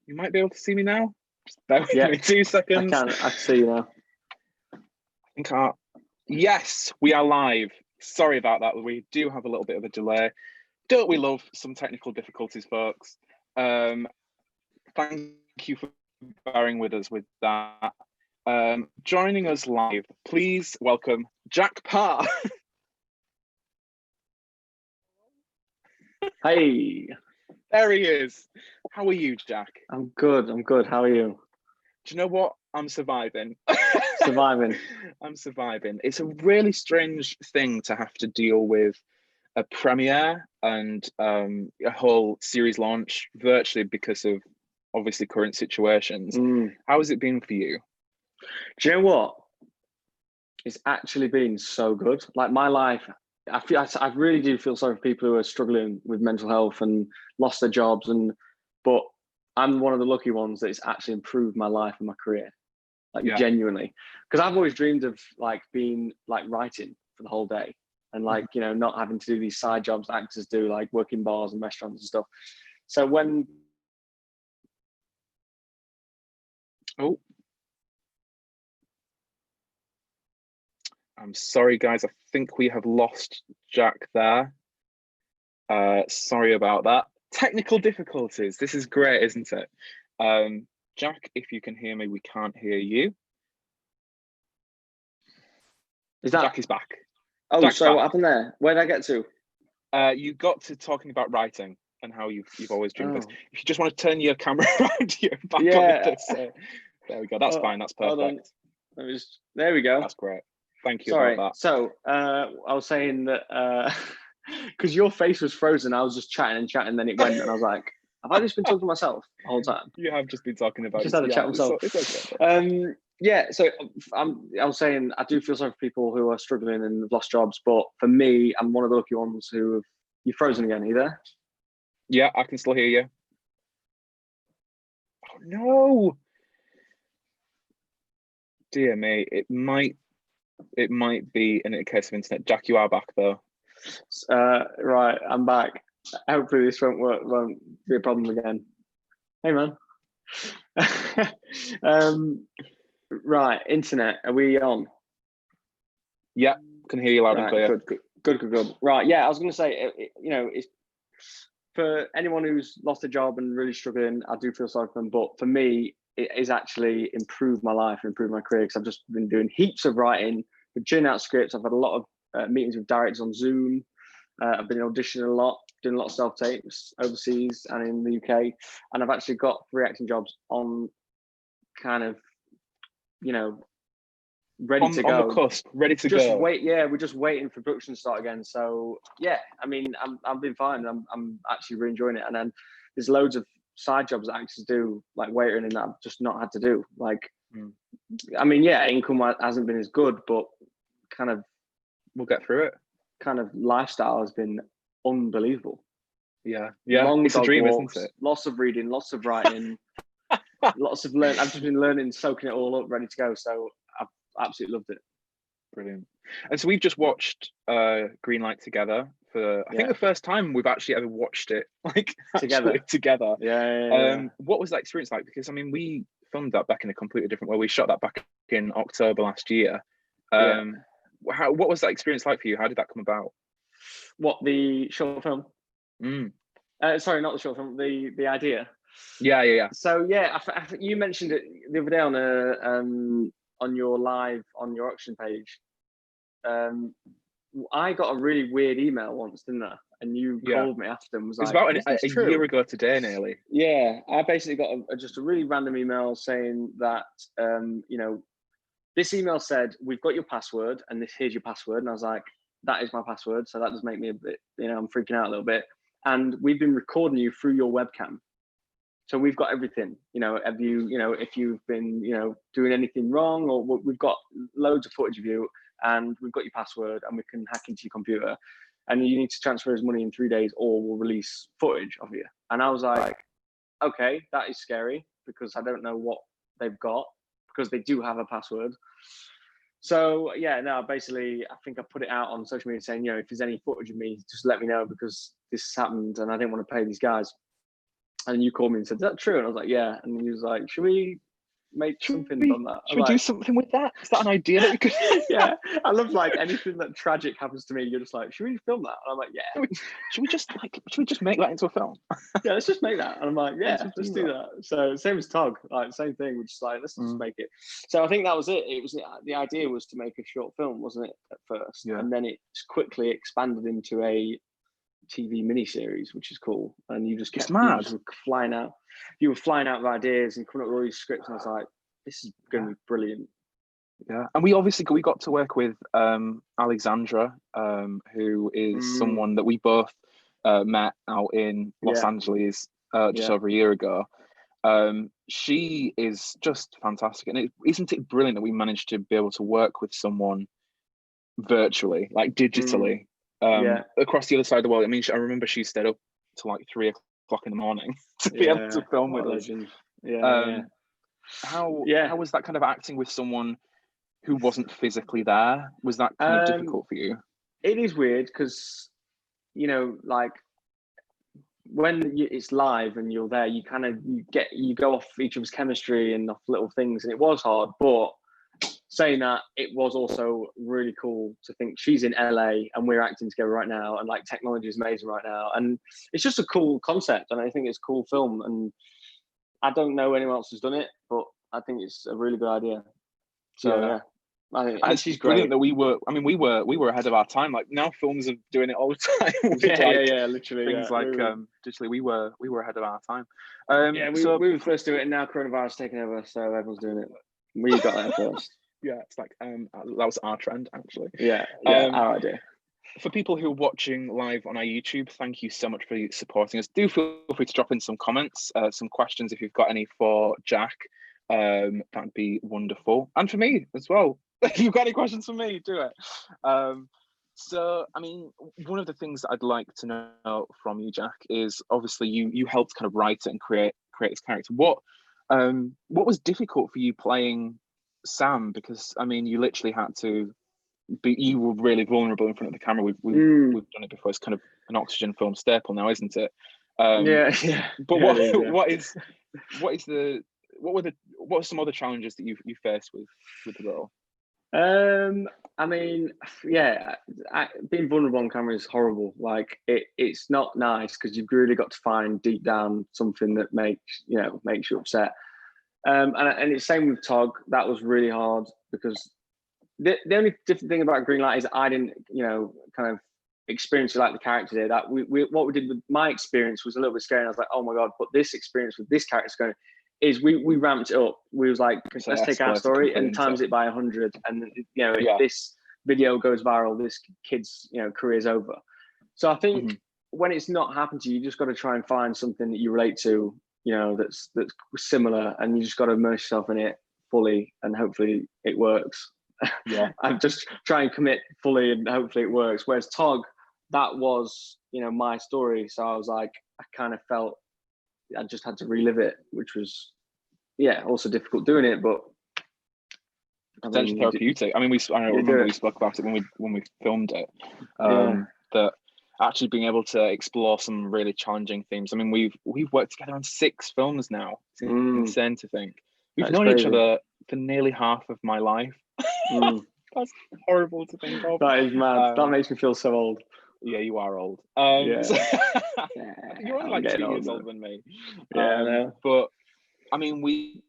You might be able to see me now. Just bear with Yeah, me 2 seconds. I can see you now. Yes, we are live. Sorry about that. We do have a little bit of a delay. Don't we love some technical difficulties, folks? Thank you for bearing with us with that. Joining us live, please welcome Jack Parr. Hey. There he is. How are you, Jack? I'm good. How are you? Do you know what? I'm surviving. Surviving. I'm surviving. It's a really strange thing to have to deal with a premiere and a whole series launch virtually because of obviously current situations. How has it been for you? Do you know what? It's actually been so good. Like my life, I really do feel sorry for people who are struggling with mental health and lost their jobs, but I'm one of the lucky ones that it's actually improved my life and my career, genuinely. Because I've always dreamed of being writing for the whole day and not having to do these side jobs actors do, like work in bars and restaurants and stuff. So when I'm sorry, guys. I think we have lost Jack there. Sorry about that. Technical difficulties. This is great, isn't it? Jack, if you can hear me, we can't hear you. Jack is back. Oh, Jack's back. What happened there? Where did I get to? You got to talking about writing and how you've always dreamed this. If you just want to turn your camera around you back on this. There we go. That's fine. That's perfect. There we go. That's great. Thank you about that. So I was saying that because your face was frozen, I was just chatting, then it went, and I was like, have I just been talking to myself the whole time? You have just been talking about just had a chat with myself. It's okay. So I was saying I do feel sorry for people who are struggling and have lost jobs, but for me, I'm one of the lucky ones who have. You're frozen again. Are you there? Yeah, I can still hear you. Oh no! Dear me, it might be in a case of internet. Jack, you are back though. Right, I'm back. Hopefully this won't be a problem again. Hey man. Right, internet, are we on? Yeah, can hear you loud and clear. Good. Right, yeah, I was going to say, it's for anyone who's lost a job and really struggling, I do feel sorry for them. But for me, it has actually improved my life and improved my career because I've just been doing heaps of writing, been churning out scripts. I've had a lot of meetings with directors on Zoom. I've been auditioning a lot, doing a lot of self-tapes overseas and in the UK. And I've actually got 3 acting jobs on kind of, ready to go. On the cusp, ready to go. We're just waiting for production to start again. So yeah, I mean, I've been fine. I'm actually really enjoying it. And then there's loads of side jobs that actors do, like waitering, and that I've just not had to do. I mean, yeah, income hasn't been as good, but kind of we'll get through it. Kind of lifestyle has been unbelievable. Yeah. Long it's a dream, walks, isn't it? Lots of reading, lots of writing, lots of learning. I've just been learning, soaking it all up, ready to go. So I've absolutely loved it. Brilliant. And so we've just watched Greenlight together for I think the first time we've actually ever watched it together. Yeah. What was that experience like? Because I mean, we filmed that back in a completely different way. We shot that back in October last year. What was that experience like for you? How did that come about? What, the short film? Sorry, not the short film. The idea. Yeah. So yeah, I think you mentioned it the other day on your auction page. I got a really weird email once, didn't I? And you called me after and was like, "It's about a year ago today, nearly." Yeah, I basically got just a really random email saying that this email said, "We've got your password, and here's your password." And I was like, "That is my password." So that does make me a bit, I'm freaking out a little bit. And we've been recording you through your webcam. So we've got everything, if you've been, doing anything wrong, or we've got loads of footage of you, and we've got your password, and we can hack into your computer, and you need to transfer us money in 3 days, or we'll release footage of you. And I was like, okay, that is scary because I don't know what they've got because they do have a password. So yeah, no, basically, I think I put it out on social media saying, if there's any footage of me, just let me know because this has happened, and I didn't want to pay these guys. And you called me and said, "Is that true?" And I was like, "Yeah." And he was like, "Should we make something from that?" Should we do something with that? Is that an idea that we could? Yeah, I love like anything that tragic happens to me. You're just like, "Should we film that?" And I'm like, "Yeah." Should we just make that into a film? Yeah, let's just make that. And I'm like, "Yeah, let's do that." So same as Tog, like same thing. We're just like, let's just make it. So I think that was it. It was the idea was to make a short film, wasn't it, at first? Yeah. And then it quickly expanded into a TV miniseries, which is cool. And you just kept flying out. You were flying out with ideas and coming up with all these scripts, and I was like, this is going to be brilliant. Yeah, and we got to work with Alexandra, who is someone that we both met out in Los Angeles just over a year ago. She is just fantastic, and isn't it brilliant that we managed to be able to work with someone virtually, like digitally, across the other side of the world. I mean, I remember she stayed up till like 3 o'clock in the morning to be able to film with us. How was that kind of acting with someone who wasn't physically there? Was that kind of difficult for you? It is weird because, you know, like when it's live and you're there, you kind of you go off each other's chemistry and off little things, and it was hard. But saying that, it was also really cool to think she's in LA and we're acting together right now, and like technology is amazing right now, and it's just a cool concept, and I think it's a cool film, and I don't know anyone else who's done it, but I think it's a really good idea. So I think, and she's brilliant great. That we were ahead of our time. Like now films are doing it all the time. Literally things like digitally. We were ahead of our time. We were first to do it, and now coronavirus taking over, so everyone's doing it. We got there first. Yeah, it's like that was our trend actually. Our idea. For people who are watching live on our YouTube, thank you so much for supporting us. Do feel free to drop in some comments, some questions if you've got any for Jack. That'd be wonderful, and for me as well. If you've got any questions for me, do it. So, I mean, one of the things that I'd like to know from you, Jack, is obviously you helped kind of write it and create this character. What was difficult for you playing Sam? Because I mean, you literally had to you were really vulnerable in front of the camera. We've done it before. It's kind of an Oxygen film staple now, isn't it? But what are some other challenges that you faced with the role? I mean, being vulnerable on camera is horrible. Like it's not nice because you've really got to find deep down something that makes you upset. And it's same with Tog. That was really hard because the only different thing about Greenlight is I didn't, kind of experience it like the character did. That what we did with my experience was a little bit scary. And I was like, oh my God, but this experience with this character is we ramped it up. We was like, let's take our story and times it by 100. And if this video goes viral, this kid's career's over. So I think when it's not happened to you, you just got to try and find something that you relate to, that's similar, and you just got to immerse yourself in it fully, and hopefully it works. I'm just try and commit fully, and hopefully it works. Whereas Tog, that was my story, so I was like, I kind of felt I just had to relive it, which was also difficult doing it, but potentially therapeutic. I mean, I remember we spoke about it when we filmed it. That actually being able to explore some really challenging themes. I mean, we've worked together on 6 films now. It's insane to think. We've known each other for nearly half of my life. That's horrible to think of. That is mad. That makes me feel so old. Yeah, you are old. You're only like 2 years older than me. But I mean, we've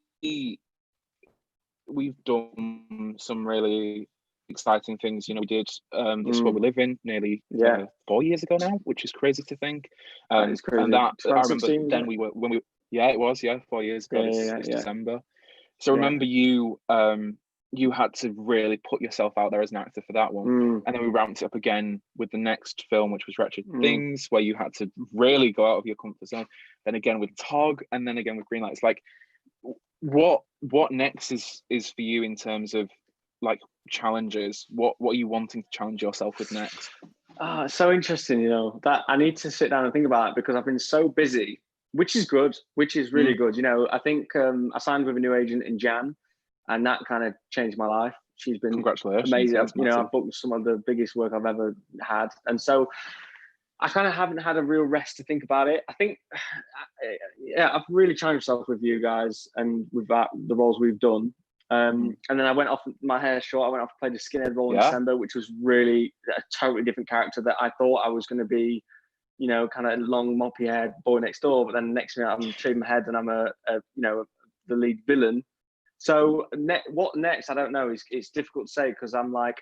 done some really exciting things. We did This Is What We Live In nearly 4 years ago now, which is crazy to think. That is crazy. And that I remember then it was 4 years ago this December. So remember you had to really put yourself out there as an actor for that one. And then we ramped it up again with the next film, which was Wretched Things, where you had to really go out of your comfort zone. Then again with Tog, and then again with Greenlight. It's like, what next is for you in terms of like challenges? What are you wanting to challenge yourself with next? It's so interesting, that I need to sit down and think about it, because I've been so busy, which is good, which is really good. I think I signed with a new agent in Jan, and that kind of changed my life. She's been congratulations, amazing. I've booked some of the biggest work I've ever had, and so I kind of haven't had a real rest to think about it. I think, yeah, I've really challenged myself with you guys and with the roles we've done. And then I went off my hair short. I went off and played a skinhead role in December, which was really a totally different character that I thought I was going to be, you know, kind of long moppy haired boy next door. But then next minute I'm shaving my head and I'm the lead villain. So what next? I don't know. It's difficult to say because I'm like,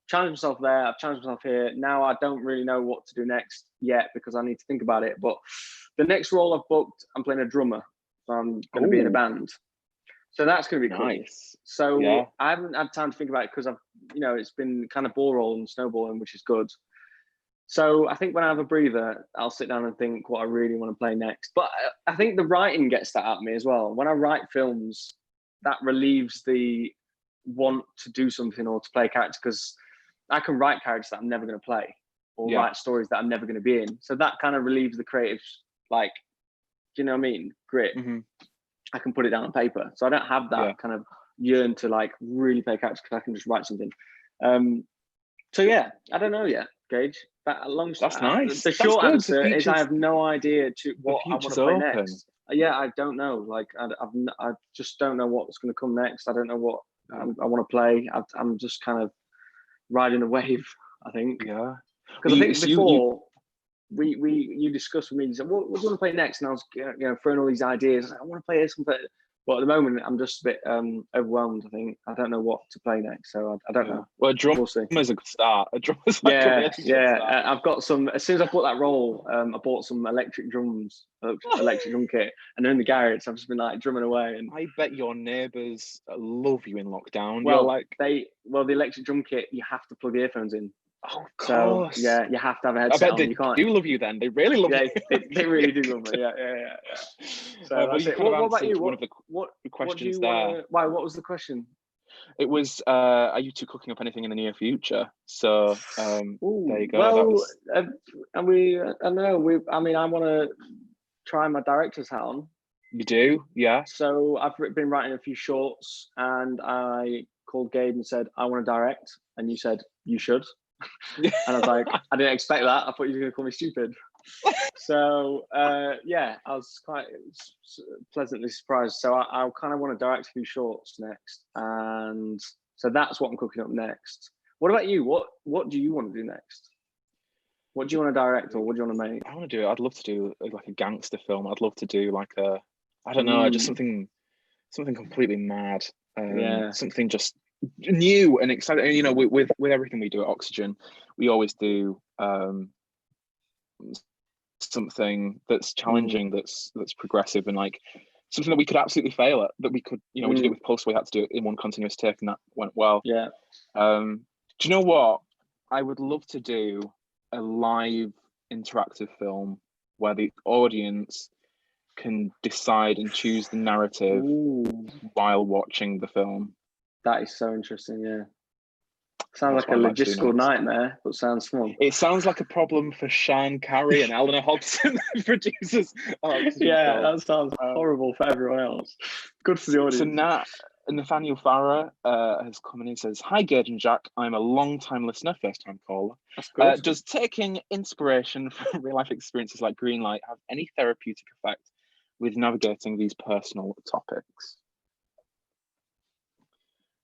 challenged myself there. I've challenged myself here. Now I don't really know what to do next yet because I need to think about it. But the next role I've booked, I'm playing a drummer. So I'm going to be in a band. So that's going to be nice. Cool. So I haven't had time to think about it because it's been kind of ball rolling, snowballing, which is good. So I think when I have a breather, I'll sit down and think what I really want to play next. But I think the writing gets that out of me as well. When I write films, that relieves the want to do something or to play a character because I can write characters that I'm never going to play or write stories that I'm never going to be in. So that kind of relieves the creative, like, do you know what I mean? Grit. I can put it down on paper. So I don't have that kind of yearn to like really play characters because I can just write something. So yeah, I don't know yet, Gage. That's nice. The short answer is I have no idea what I want to play next. Yeah, I don't know. Like I just don't know what's going to come next. I don't know what I want to play. I'm just kind of riding a wave, I think. Yeah. Because I think before you discussed with me, you said, what do you want to play next? And I was throwing all these ideas. I was like, I want to play this. But at the moment, I'm just a bit overwhelmed. I think I don't know what to play next, so I don't know. Well, a drummer is a good start. A drummer's like a really good start. I've got some. As soon as I bought that role, I bought some electric drums, electric drum kit, and they're in the garage. So I've just been like drumming away. And I bet your neighbours love you in lockdown. Well, the electric drum kit, you have to plug earphones in. Oh, of course. So, yeah, you have to have a headset. I bet they do love you then. They really love you. They really do love me. Yeah. So that's it. What about you? One of the questions there. Why? What was the question? It was, are you two cooking up anything in the near future? So there you go. Well, I want to try my director's hat on. You do? Yeah. So I've been writing a few shorts and I called Gabe and said, I want to direct. And you said, you should. And I was like, I didn't expect that. I thought you were going to call me stupid. So I was quite pleasantly surprised. So I kind of want to direct a few shorts next, and so that's what I'm cooking up next. What about you? What do you want to do next? What do you want to direct, or what do you want to make? I want to do. I'd love to do like a gangster film. I'd love to do like I don't know, just something completely mad. Something just new and exciting. You know, with everything we do at Oxygen, we always do something that's challenging, that's progressive, and like something that we could absolutely fail at. That we could, we did it with Pulse. We had to do it in one continuous take, and that went well. Yeah. Do you know what? I would love to do a live interactive film where the audience can decide and choose the narrative while watching the film. That is so interesting. Yeah. Sounds like a logistical nightmare, but sounds fun. It sounds like a problem for Sean Carey and Eleanor Hobson, producers. That sounds horrible for everyone else. Good for the audience. So now, Nathaniel Farah has come in and says, "Hi, Gage and Jack. I'm a long-time listener, first-time caller. That's good. Does taking inspiration from real-life experiences like Greenlight have any therapeutic effect with navigating these personal topics?"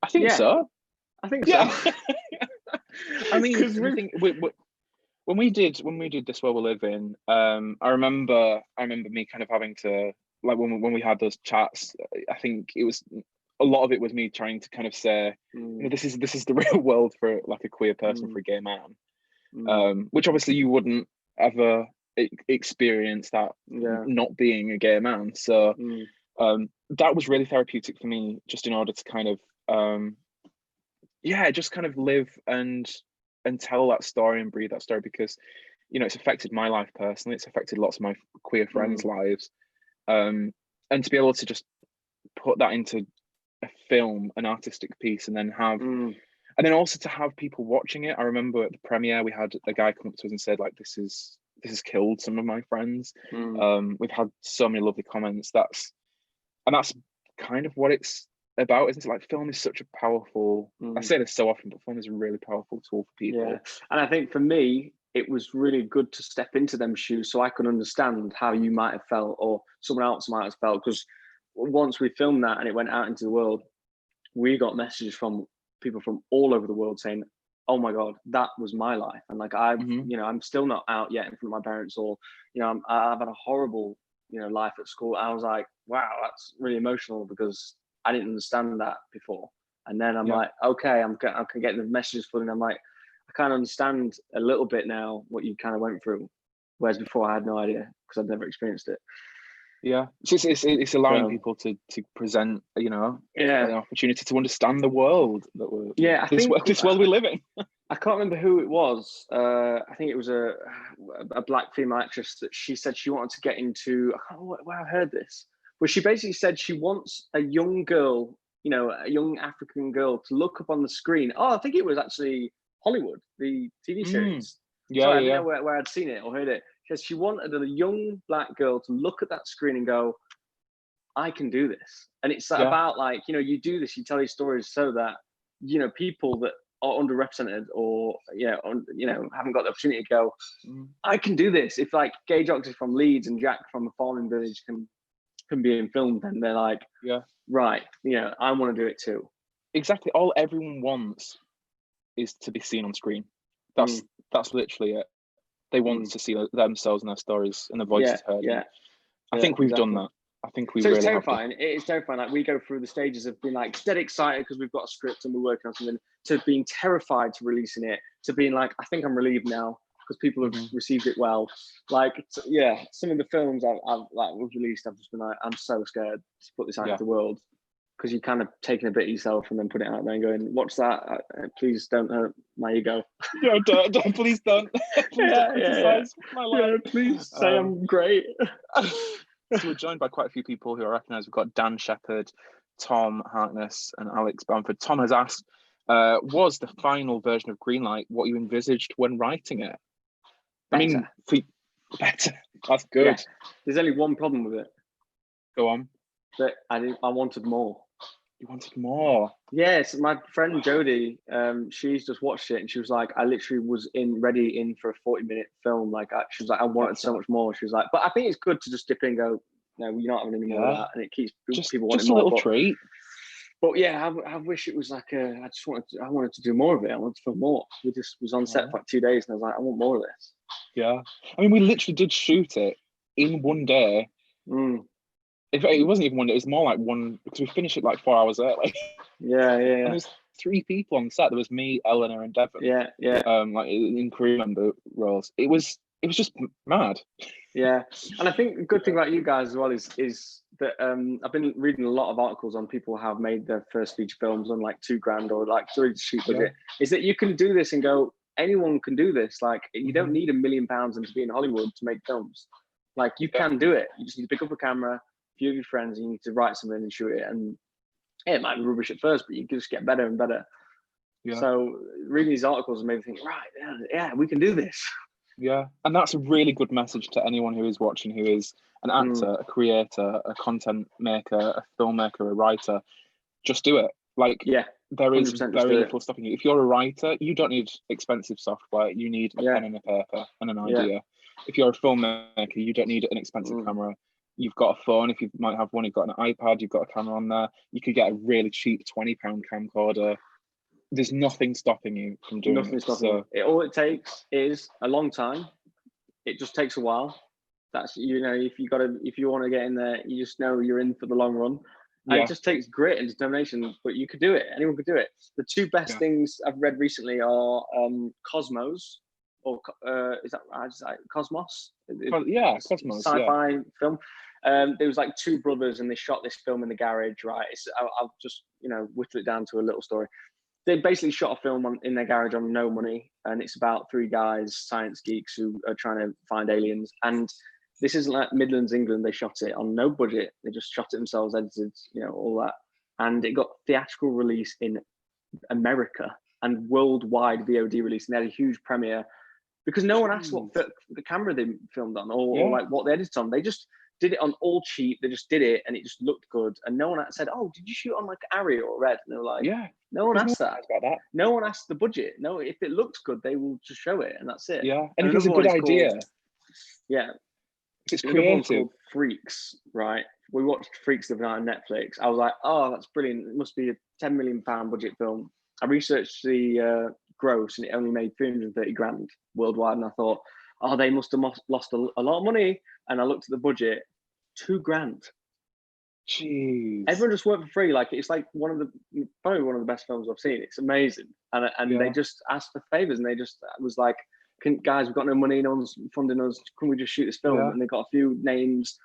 I think so. I think so. I mean, when we did This World We Live In, I remember me kind of having to, like, when we had those chats, I think it was a lot of it was me trying to kind of say, this is the real world for like a queer person, for a gay man, which obviously you wouldn't ever experience that not being a gay man. So that was really therapeutic for me, just in order to kind of just kind of live and tell that story and breathe that story, because it's affected my life personally, it's affected lots of my queer friends' lives, and to be able to just put that into a film, an artistic piece, and then have and then also to have people watching it. I remember at the premiere we had a guy come up to us and said, like, this has killed some of my friends. We've had so many lovely comments. That's kind of what it's about, isn't it? Like, film is such a powerful, I say this so often, but film is a really powerful tool for people. And I think for me, it was really good to step into them shoes so I could understand how you might have felt or someone else might have felt. Because once we filmed that and it went out into the world, we got messages from people from all over the world saying, oh my God, that was my life. And like, I'm still not out yet in front of my parents, or, I've had a horrible, life at school. I was like, wow, that's really emotional because I didn't understand that before. And then I'm like, okay, I'm getting the messages flooding. I'm like, I kind of understand a little bit now what you kind of went through. Whereas before I had no idea because I'd never experienced it. Yeah, it's allowing people to present, an opportunity to understand the world that we're this world we live in. I can't remember who it was. I think it was a black female actress that she said she wanted to get into. I can't remember where I heard this, where she basically said she wants a young girl, a young African girl, to look up on the screen. Oh, I think it was actually Hollywood, the TV series. Sorry, I didn't know where I'd seen it or heard it. Because she wanted a young black girl to look at that screen and go, I can do this. And it's about like, you do this, you tell these stories so that, people that are underrepresented or, haven't got the opportunity to go, I can do this. If like Gay Jockey from Leeds and Jack from the farming village can be in film, then they're like, right, I want to do it too. Exactly. All everyone wants is to be seen on screen. That's literally it. They want to see themselves and their stories and their voices heard. Yeah. I think we've done that. I think we so really it's terrifying. have. It is terrifying. Like we go through the stages of being like dead excited because we've got a script and we're working on something, to being terrified to releasing it, to being like, I think I'm relieved now because people have received it well. Like, some of the films I've like we've released, I've just been like, I'm so scared to put this out into the world, because you're kind of taking a bit of yourself and then put it out there and going, watch that. Please don't hurt my ego. Yeah, don't, please don't. Please don't criticize my life. Yeah, please say I'm great. So we're joined by quite a few people who I recognise. We've got Dan Shepherd, Tom Harkness, and Alex Bamford. Tom has asked, was the final version of Greenlight what you envisaged when writing it? Better. Better. That's good. Yeah. There's only one problem with it. Go on. That I wanted more. You wanted more? Yes, my friend Jodie, she's just watched it and she was like, I literally was ready in for a 40-minute film. Like, she was like, I wanted so much more. She was like, but I think it's good to just dip in and go, no, you're not having any more of that, and it keeps people wanting more. Just a little treat. But yeah, I wish it was like I wanted to do more of it. I wanted to film more. We just was on set for like 2 days and I was like, I want more of this. Yeah, I mean, we literally did shoot it in one day. It wasn't even one day, it was more like one, because we finished it like 4 hours early. Yeah. And there's 3 people on set. There was me, Eleanor, and Devon. Yeah. Like in crew member roles. It was just mad. Yeah, and I think the good thing about you guys as well is that I've been reading a lot of articles on people who have made their first feature films on like $2,000 or like $3 shoot budget. Is that you can do this and go, anyone can do this. Like, you don't need $1 million and to be in Hollywood to make films. Like, you can do it. You just need to pick up a camera, a few of your friends, and you need to write something and shoot it. And it might be rubbish at first, but you can just get better and better. Yeah. So reading these articles made me think, right, yeah, we can do this. Yeah, and that's a really good message to anyone who is watching, who is an actor, a creator, a content maker, a filmmaker, a writer. Just do it. Like, there is very little stopping you. If you're a writer, you don't need expensive software. You need a pen and a paper and an idea. If you're a filmmaker, you don't need an expensive camera. You've got a phone. If you might have one, you've got an iPad, you've got a camera on there. You could get a really cheap £20 camcorder. There's nothing stopping you from doing it. All it takes is a long time. It just takes a while. That's, if you want to get in there, you just know you're in for the long run. And it just takes grit and determination, but you could do it. Anyone could do it. The 2 best things I've read recently are Cosmos, or is that right? Cosmos? Cosmos. Sci-fi film. There was like 2 brothers and they shot this film in the garage, right? I'll just, whittle it down to a little story. They basically shot a film in their garage on no money, and it's about 3 guys, science geeks, who are trying to find aliens. And this isn't like Midlands, England. They shot it on no budget. They just shot it themselves, edited, all that. And it got theatrical release in America and worldwide VOD release. And they had a huge premiere because no one asked what the camera they filmed on or like what they edited on. They just did it on all cheap. They just did it, and it just looked good. And no one said, "Oh, did you shoot on like Arial or Red?" And they were like, Yeah. no one There's asked no that. about that. No one asked the budget. No, if it looks good, they will just show it, and that's it. Yeah, and if it's a another good one is idea, called, yeah, if it's another one's creative. called Freaks, right? We watched Freaks the other night on Netflix. I was like, oh, that's brilliant. It must be a £10 million budget film. I researched the gross, and it only made 330 grand worldwide. And I thought, oh, they must have lost a lot of money. And I looked at the budget, £2,000. Jeez. Everyone just worked for free. Like, it's like probably one of the best films I've seen. It's amazing. And they just asked for favors, and they just was like, guys, we've got no money, no one's funding us. Can we just shoot this film? Yeah. And they got a few names.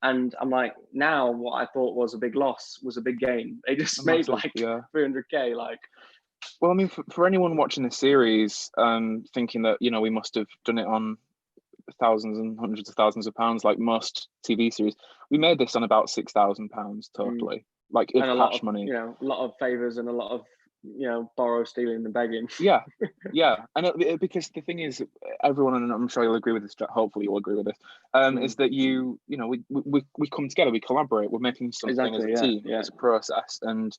And I'm like, now what I thought was a big loss was a big gain. They just made like 300K. Like, well, I mean, for anyone watching this series, thinking that, you know, we must have done it on thousands and hundreds of thousands of pounds, like most TV series, we made this on about £6,000 totally. Like, if cash money. You know, a lot of favors and a lot of, you know, borrow, stealing, and begging. Yeah, and because the thing is, everyone, and I'm sure you'll agree with this. Hopefully, you'll agree with this. Is that you know, we come together, we collaborate, we're making something as a team, as a process, and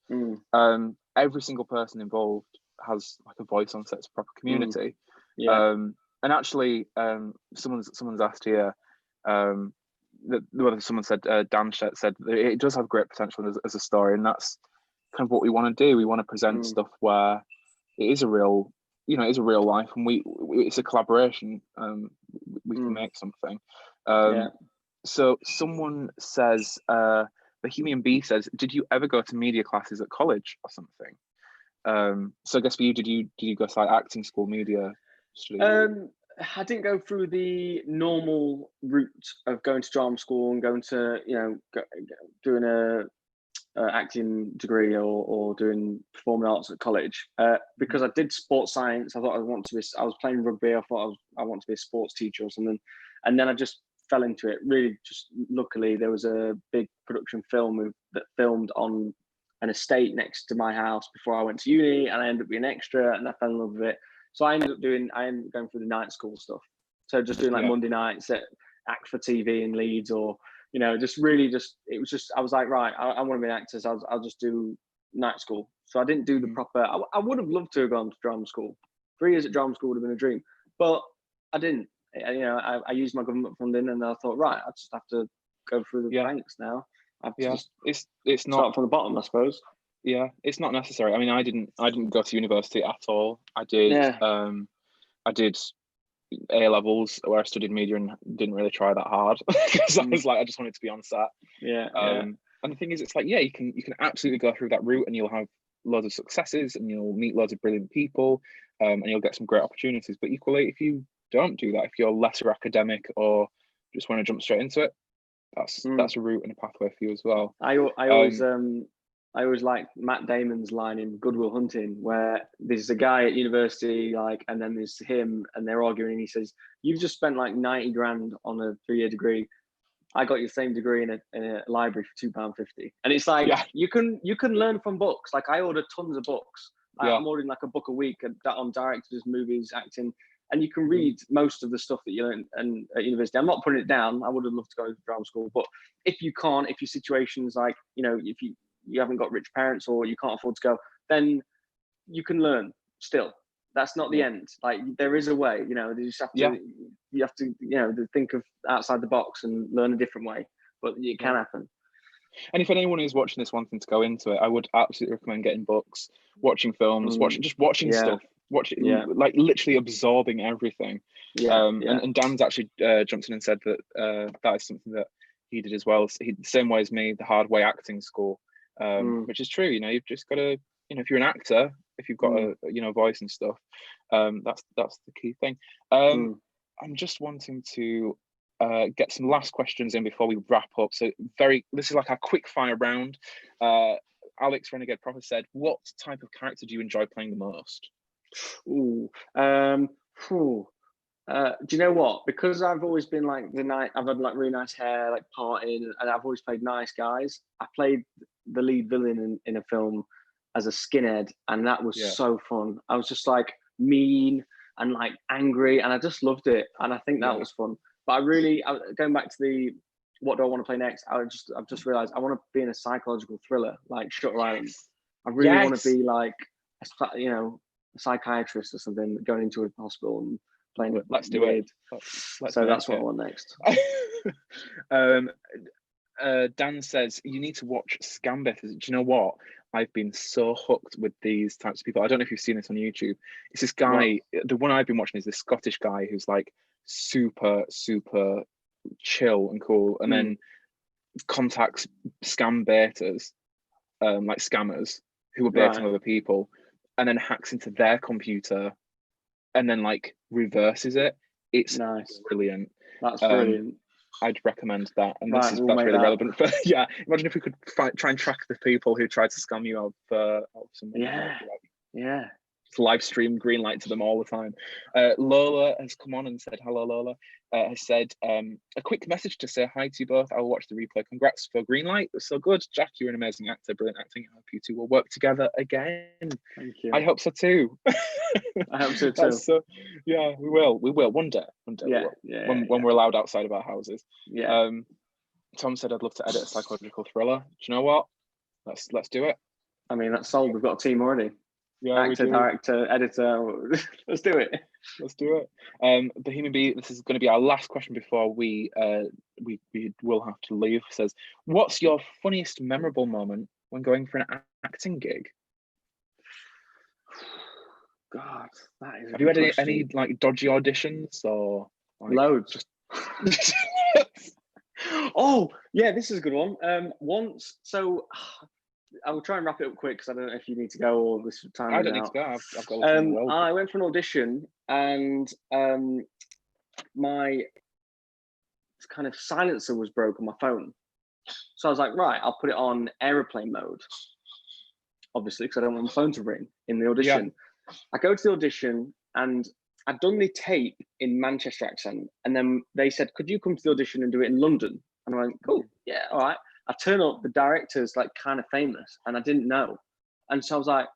every single person involved has like a voice on set. It's a proper community. And actually, someone's asked here. Someone said, Dan said that it does have great potential as a story, and that's kind of what we want to do. We want to present stuff where it is a real, you know, it's a real life, and it's a collaboration. We can make something. So someone says, Bohemian Bee says, did you ever go to media classes at college or something? So I guess for you, did you go to like acting school, media studies? I didn't go through the normal route of going to drama school and going to, you know, doing a acting degree or doing performing arts at college, because I did sports science. I thought I was playing rugby. I thought I want to be a sports teacher or something, and then I just fell into it. Really, just luckily there was a big production film that filmed on an estate next to my house before I went to uni, and I ended up being extra, and I fell in love with it. So I ended up going through the night school stuff. So just doing like Monday nights at Act for TV in Leeds, or, you know, I was like, right, I want to be an actor, so I'll just do night school. So I didn't do the proper, I would have loved to have gone to drama school. 3 years at drama school would have been a dream, but I didn't. You know, I used my government funding, and I thought, right, I just have to go through the banks now. I have to just it's not start from the bottom, I suppose. Yeah, it's not necessary. I mean, I didn't go to university at all. I did A levels where I studied media and didn't really try that hard because I was like, I just wanted to be on set. And the thing is, it's like, you can absolutely go through that route, and you'll have loads of successes, and you'll meet loads of brilliant people, and you'll get some great opportunities. But equally, if you don't do that, if you're lesser academic or just want to jump straight into it, that's a route and a pathway for you as well. I always liked Matt Damon's line in Good Will Hunting, where there's a guy at university, like, and then there's him, and they're arguing, and he says, "You've just spent like 90 grand on a 3-year degree. I got your same degree in a library for £2.50." And it's like, you can learn from books. Like, I order tons of books. I'm ordering like a book a week on directors, movies, acting, and you can read most of the stuff that you learn at university. I'm not putting it down. I would have loved to go to drama school, but if you can't, if your situation's like, you know, if you haven't got rich parents or you can't afford to go, then you can learn still. That's not the end. Like, there is a way, you know, you just have to, you have to, you know, think of outside the box and learn a different way, but it can happen. And if anyone who's watching this wanting to go into it, I would absolutely recommend getting books, watching films, watching stuff, like literally absorbing everything. And Dan's actually jumped in and said that that is something that he did as well. So the same way as me, the hard way acting school. Which is true. You know, you've just got to, you know, if you're an actor, if you've got a, you know, voice and stuff, that's the key thing. I'm just wanting to get some last questions in before we wrap up. So this is like our quick fire round. Alex Renegade Prophet said, what type of character do you enjoy playing the most? Do you know what? Because I've always been like I've had like really nice hair, like partying, and I've always played nice guys. I played the lead villain in a film as a skinhead, and that was so fun. I was just like mean and like angry, and I just loved it, and I think that was fun. But going back to what do I want to play next? I've just realized I want to be in a psychological thriller like Shutter Island. I really want to be like a psychiatrist or something, going into a hospital and playing it. Let's do it. So that's what I want next. Dan says you need to watch Scambit. Do you know what? I've been so hooked with these types of people. I don't know if you've seen this on YouTube. It's this guy. The one I've been watching is this Scottish guy who's like super chill and cool, and then contacts scam baiters, like scammers who are baiting other people, and then hacks into their computer and then like reverses it. It's nice. Brilliant. That's brilliant. I'd recommend that, and that's really relevant for imagine if we could try and track the people who tried to scam you of some live stream Greenlight to them all the time. Lola has come on and said hello. Lola has said a quick message to say hi to you both. I will watch the replay. Congrats for Greenlight. It was so good. Jack, you're an amazing actor, brilliant acting. I hope you two will work together again. Thank you. I hope so too. I hope so too. Yeah, we will one day when we're allowed outside of our houses. Tom said I'd love to edit a psychological thriller. Do you know what, let's do it. I mean, that's sold. We've got a team already. Actor, director, editor. Let's do it. Bohemian Bee, this is going to be our last question before we will have to leave. Says, what's your funniest memorable moment when going for an acting gig? God, that is. Have you had any like dodgy auditions or like, loads? Oh yeah, this is a good one. Once, so I will try and wrap it up quick because I don't know if you need to go or this time. I don't need to go. I've got. I went for an audition and my kind of silencer was broke on my phone, so I was like, right, I'll put it on airplane mode, obviously because I don't want my phone to ring in the audition. Yeah. I go to the audition and I'd done the tape in Manchester accent, and then they said, could you come to the audition and do it in London? And I went, cool, yeah, all right. I turn up, the director's like kind of famous, and I didn't know. And so I was like,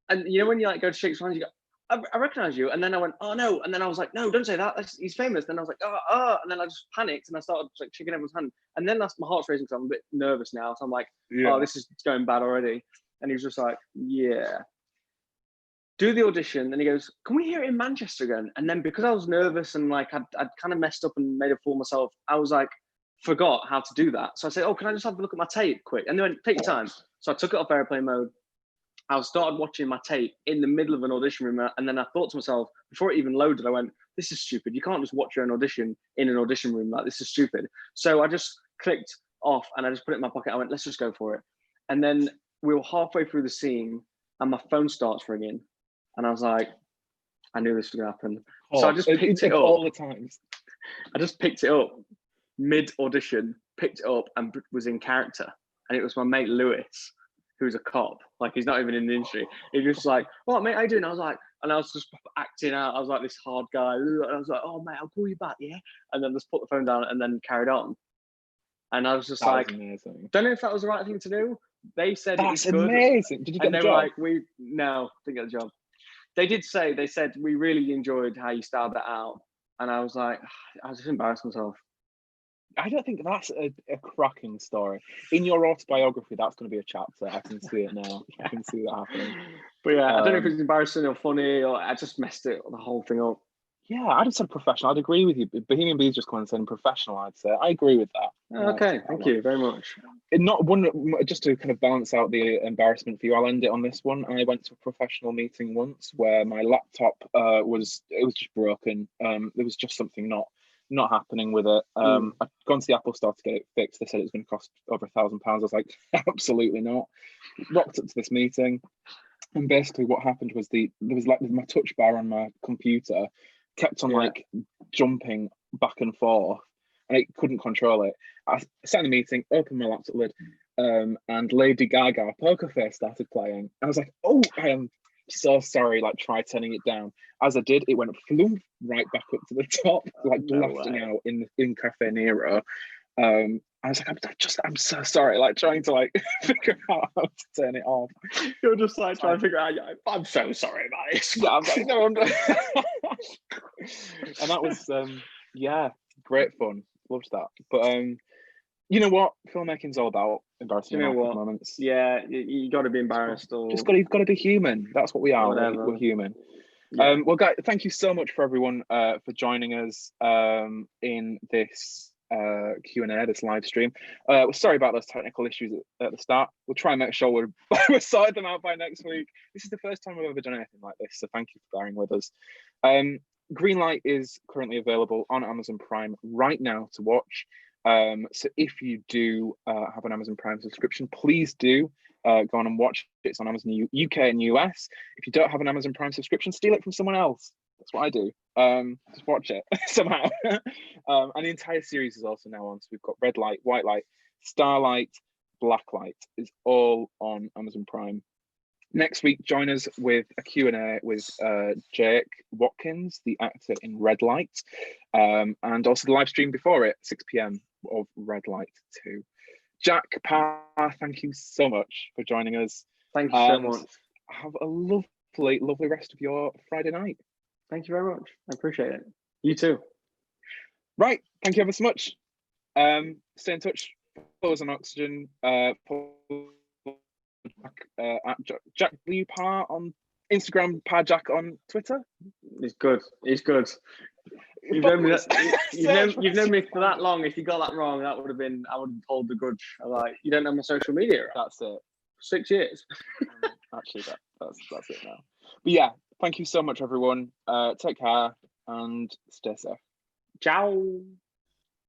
and you know when you like go to shake hands, you go, I recognize you. And then I went, oh no. And then I was like, no, don't say that. He's famous. Then I was like, oh. And then I just panicked and I started like shaking everyone's hand. And then my heart's racing because I'm a bit nervous now. So I'm like, oh, this is going bad already. And he was just like, yeah. Do the audition. And he goes, can we hear it in Manchester again? And then because I was nervous and like I'd kind of messed up and made a fool of myself, I was like, forgot how to do that. So I said, oh, can I just have a look at my tape quick? And they went, take your time. So I took it off airplane mode. I started watching my tape in the middle of an audition room. And then I thought to myself, before it even loaded, I went, this is stupid. You can't just watch your own audition in an audition room. Like, this is stupid. So I just clicked off and I just put it in my pocket. I went, let's just go for it. And then we were halfway through the scene and my phone starts ringing. And I was like, I knew this was going to happen. So I just picked it up. All the times. I just picked it up mid audition, picked it up and was in character. And it was my mate Lewis, who's a cop. Like, he's not even in the industry. He was just like, what, mate, how you doing? I was like, and I was just acting out. I was like this hard guy. And I was like, oh, mate, I'll call you back, yeah? And then just put the phone down and then carried on. And I was just like, don't know if that was the right thing to do. They said that's it was good. Amazing. Did you get the job? Like, no, didn't get the job. They said, we really enjoyed how you styled that out. And I was like, I just embarrassed myself. I don't think that's a cracking story. In your autobiography, that's going to be a chapter. I can see it now. I can see that happening. But yeah, I don't know if it's embarrassing or funny, or I just messed the whole thing up. Yeah, I'd have said professional. I'd agree with you. Bohemian Bees just come and said professional, I'd say. I agree with that. Okay, thank you very much. Just to kind of balance out the embarrassment for you, I'll end it on this one. I went to a professional meeting once where my laptop was just broken. There was just something not happening with it. I'd gone to the Apple store to get it fixed. They said it was going to cost over £1,000. I was like, absolutely not. Rocked up to this meeting, and basically what happened was there was my touch bar on my computer kept on like jumping back and forth, and it couldn't control it. I sat in the meeting, opened my laptop lid, and Lady Gaga Poker Face started playing. I was like, oh, I am so sorry, like try turning it down. As I did, it went floof right back up to the top, like blasting out in Cafe Nero. I was like, I'm so sorry, like trying to like figure out how to turn it off. You're just like trying to figure out, I'm so sorry about this. Yeah, I'm like, no, and that was great fun. loved that. But you know what? Filmmaking's all about embarrassing You know awkward what? moments. Yeah, you got to be embarrassed or You've got to be human. That's what we are. whatever. We're human. Yeah. Well, guys, thank you so much for everyone for joining us in this Q&A, this live stream. We're sorry about those technical issues at the start. We'll try and make sure we're sorted them out by next week. This is the first time we've ever done anything like this, so thank you for bearing with us. Greenlight is currently available on Amazon Prime right now to watch. So if you do have an Amazon Prime subscription, please do go on and watch it. It's on Amazon UK and US. If you don't have an Amazon Prime subscription, steal it from someone else. That's what I do. Just watch it somehow. And the entire series is also now on. So we've got Red Light, White Light, Starlight, Blacklight is all on Amazon Prime. Next week, join us with a Q&A with Jake Watkins, the actor in Red Light, and also the live stream before it, 6 p.m. of Red Light 2. Jack Parr, thank you so much for joining us. Thank you so much. Have a lovely rest of your Friday night. Thank you very much. I appreciate it. You too. Right. Thank you ever so much. Stay in touch. Follow us on Oxygen. At Jack W. Parr on Instagram, Parr Jack on Twitter. It's good. It's good. You've known me for that long. If you got that wrong, I would have hold the grudge. I'm like, you don't know my social media. Right? That's it. 6 years. Actually, that's it now. But yeah, thank you so much, everyone. Take care and stay safe. Ciao.